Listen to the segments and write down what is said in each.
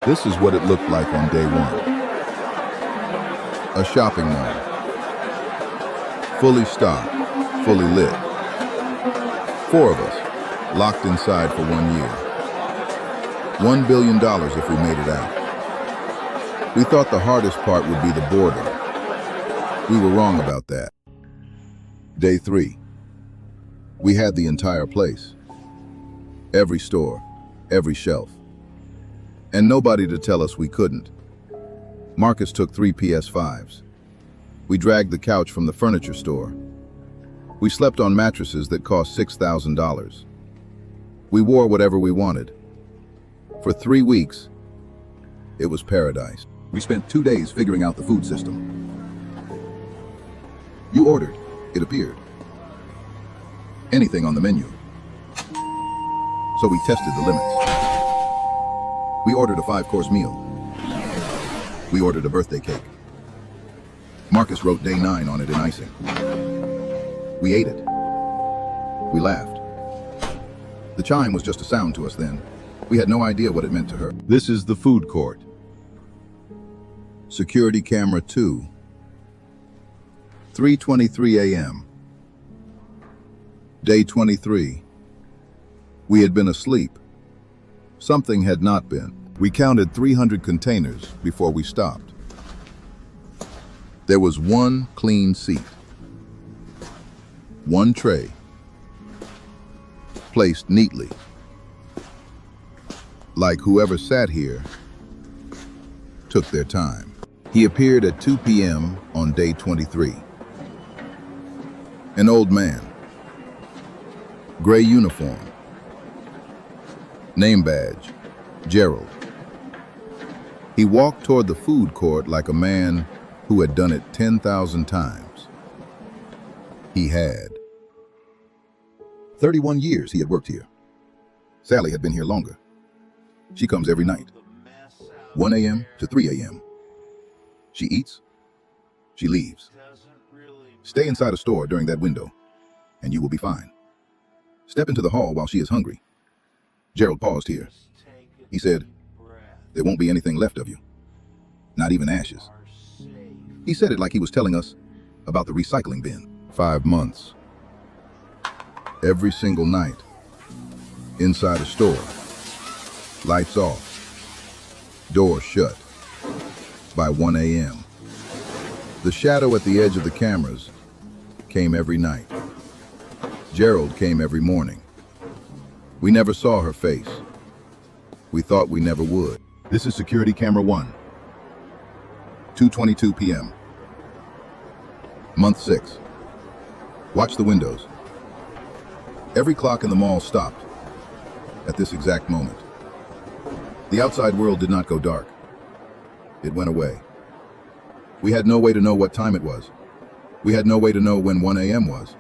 This is what it looked like on day one. A shopping mall. Fully stocked, fully lit. 4 of us, locked inside for 1 year. $1 billion if we made it out. We thought the hardest part would be the boredom. We were wrong about that. Day 3. We had the entire place. Every store, every shelf. And nobody to tell us we couldn't. Marcus took 3 PS5s. We dragged the couch from the furniture store. We slept on mattresses that cost $6,000. We wore whatever we wanted. For 3 weeks, it was paradise. We spent 2 days figuring out the food system. You ordered, it appeared. Anything on the menu. So we tested the limits. We ordered a 5-course meal. We ordered a birthday cake. Marcus wrote day 9 on it in icing. We ate it. We laughed. The chime was just a sound to us then. We had no idea what it meant to her. This is the food court. Security camera 2. 3:23 a.m. Day 23. We had been asleep. Something had not been. We counted 300 containers before we stopped. There was 1 clean seat. 1 tray. Placed neatly. Like whoever sat here took their time. He appeared at 2 p.m. on day 23. An old man. Gray uniform. Name badge, Gerald. He walked toward the food court like a man who had done it 10,000 times. He had. 31 years he had worked here. Sally had been here longer. She comes every night, 1 a.m. to 3 a.m. She eats, she leaves. Stay inside a store during that window, and you will be fine. Step into the hall while she is hungry. Gerald paused here. He said, "There won't be anything left of you, not even ashes." He said it like he was telling us about the recycling bin. 5 months. Every single night, inside a store, lights off, door shut, by 1 a.m. The shadow at the edge of the cameras came every night. Gerald came every morning. We never saw her face. We thought we never would. This is security camera 1. 2:22 p.m. Month 6. Watch the windows. Every clock in the mall stopped at this exact moment. The outside world did not go dark. It went away. We had no way to know what time it was. We had no way to know when 1 a.m. was.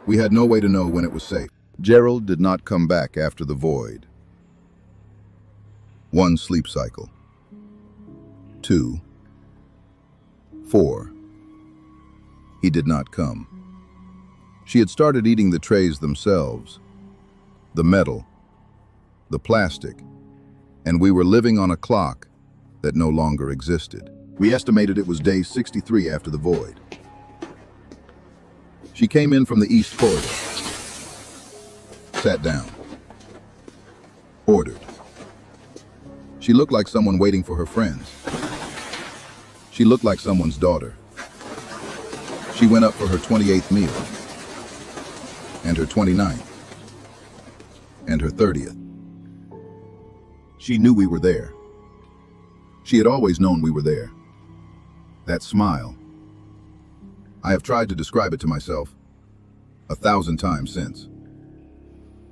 We had no way to know when it was safe. Gerald did not come back after the void. 1 sleep cycle. 2. 4. He did not come. She had started eating the trays themselves, the metal, the plastic, and we were living on a clock that no longer existed. We estimated it was day 63 after the void. She came in from the east corridor, sat down, ordered. She looked like someone waiting for her friends. She looked like someone's daughter. She went up for her 28th meal, and her 29th, and her 30th. She knew we were there. She had always known we were there. That smile. I have tried to describe it to myself 1,000 times since.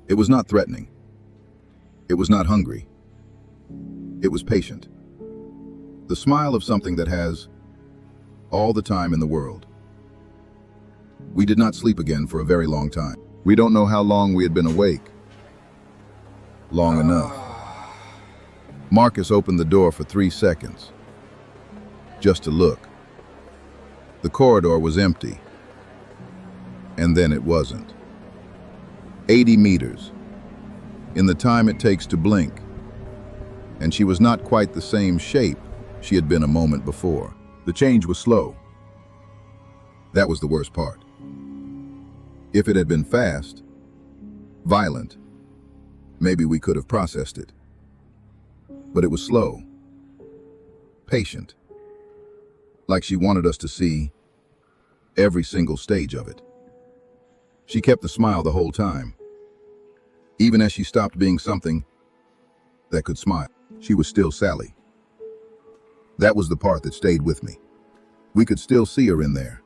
It was not threatening. It was not hungry. It was patient. The smile of something that has all the time in the world. We did not sleep again for a very long time. We don't know how long we had been awake. Long enough. Marcus opened the door for 3 seconds, just to look. The corridor was empty, and then it wasn't. 80 meters. In the time it takes to blink, and she was not quite the same shape she had been a moment before. The change was slow. That was the worst part. If it had been fast, violent, maybe we could have processed it. But it was slow, patient, like she wanted us to see every single stage of it. She kept the smile the whole time, even as she stopped being something that could smile. She was still Sally. That was the part that stayed with me. We could still see her in there,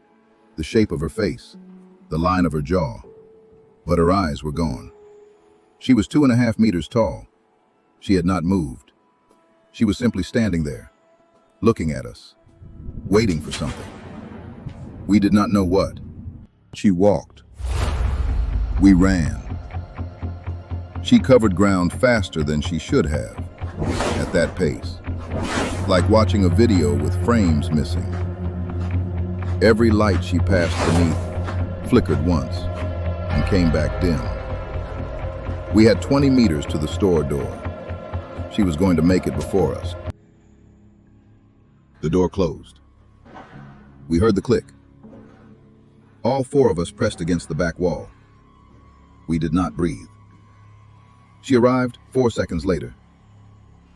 the shape of her face, the line of her jaw, but her eyes were gone. She was 2.5 meters tall. She had not moved. She was simply standing there, looking at us, waiting for something. We did not know what. She walked. We ran. She covered ground faster than she should have, at that pace, like watching a video with frames missing. Every light she passed beneath flickered once and came back dim. We had 20 meters to the store door. She was going to make it before us. The door closed. We heard the click. All 4 of us pressed against the back wall. We did not breathe. She arrived 4 seconds later,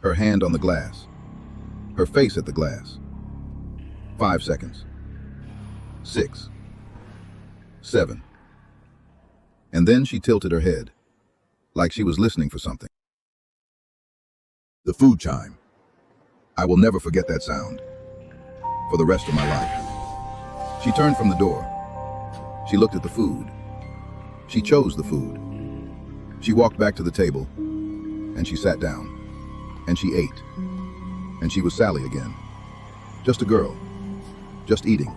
her hand on the glass, her face at the glass. 5 seconds. 6. 7. And then she tilted her head, like she was listening for something. The food chime. I will never forget that sound, for the rest of my life. She turned from the door. She looked at the food. She chose the food. She walked back to the table, and she sat down, and she ate. And she was Sally again. Just a girl, just eating.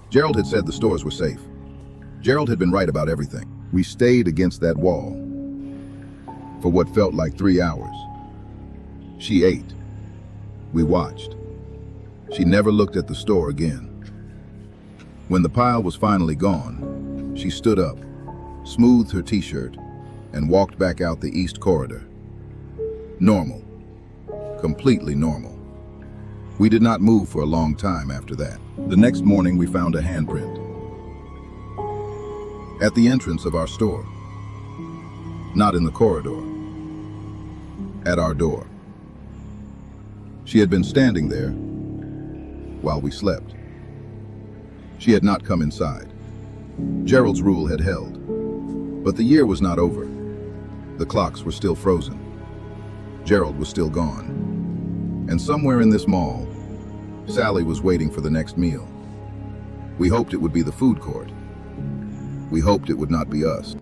Gerald had said the stores were safe. Gerald had been right about everything. We stayed against that wall for what felt like 3 hours. She ate. We watched. She never looked at the store again. When the pile was finally gone, she stood up, smoothed her t-shirt, and walked back out the east corridor. Normal. Completely normal. We did not move for a long time after that. The next morning we found a handprint at the entrance of our store. Not in the corridor. At our door. She had been standing there while we slept. She had not come inside. Gerald's rule had held. But the year was not over. The clocks were still frozen. Gerald was still gone. And somewhere in this mall, Sally was waiting for the next meal. We hoped it would be the food court. We hoped it would not be us.